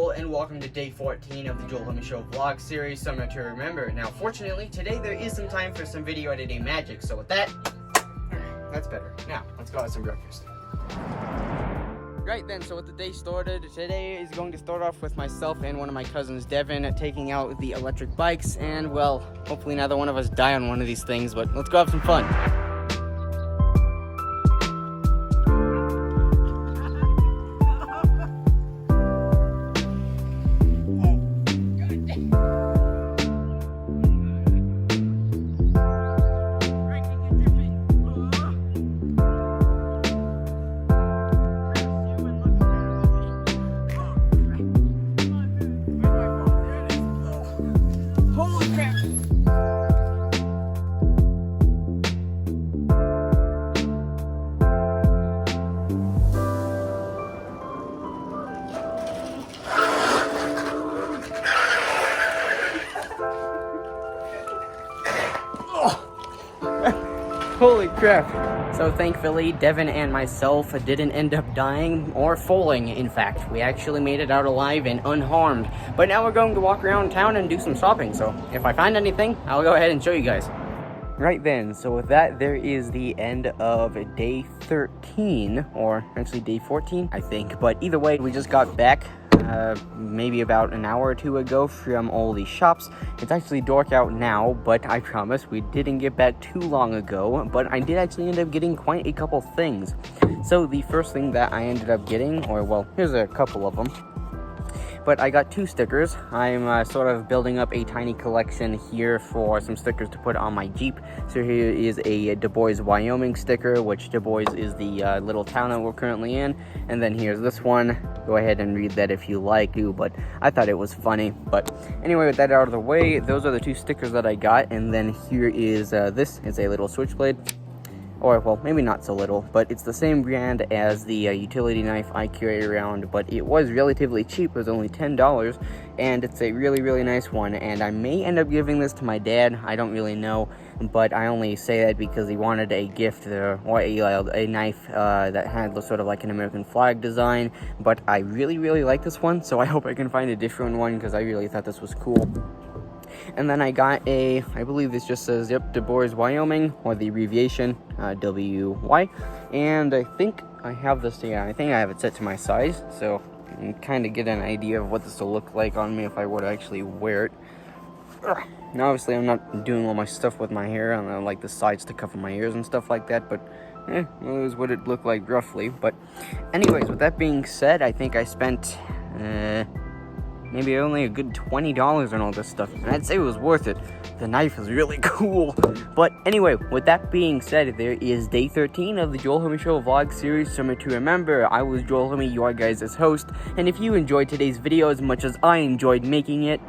Joel, and welcome to day 14 of the Joel Homie Show vlog series, Summer to Remember. Now, fortunately, today there is some time for some video editing magic, so with that, that's better. Now, let's go have some breakfast. Right then, so with the day started, today is going to start off with myself and one of my cousins, Devin, taking out the electric bikes, and, well, hopefully neither one of us die on one of these things, but let's go have some fun. Holy crap. So thankfully, Devin and myself didn't end up dying or falling, in fact. We actually made it out alive and unharmed. But now we're going to walk around town and do some shopping, so if I find anything, I'll go ahead and show you guys. Right then, so with that, there is the end of day 13, or actually day 14, I think. But either way, we just got back maybe about an hour or two ago from all these shops. It's actually dark out now, but I promise we didn't get back too long ago, but I did actually end up getting quite a couple things. So the first thing that I ended up getting, or well, here's a couple of them. But I got two stickers. I'm sort of building up a tiny collection here for some stickers to put on my Jeep. So here is a Du Bois, Wyoming sticker, which Du Bois is the little town that we're currently in. And then here's this one. Go ahead and read that if you like to, but I thought it was funny. But anyway, with that out of the way, those are the two stickers that I got. And then here is this. It's a little switchblade. Or, well, maybe not so little, but it's the same brand as the utility knife I carry around, but it was relatively cheap. It was only $10, and it's a really, really nice one, and I may end up giving this to my dad. I don't really know, but I only say that because he wanted a gift, or a knife that had sort of like an American flag design, but I really, really like this one, so I hope I can find a different one, because I really thought this was cool. And then I got I believe this just says, yep, Du Bois, Wyoming, or the abbreviation, WY. And I think I have this, yeah, I think I have it set to my size, so you can kind of get an idea of what this will look like on me if I were to actually wear it. Now, obviously, I'm not doing all my stuff with my hair, and I like the sides to cover my ears and stuff like that, but it was what it looked like roughly. But anyways, with that being said, I think I spent, maybe only a good $20 on all this stuff, and I'd say it was worth it. The knife is really cool. But anyway, with that being said, there is day 13 of the Joel Homie Show vlog series, Summer to Remember. I was Joel Homie, your guys' host, and if you enjoyed today's video as much as I enjoyed making it,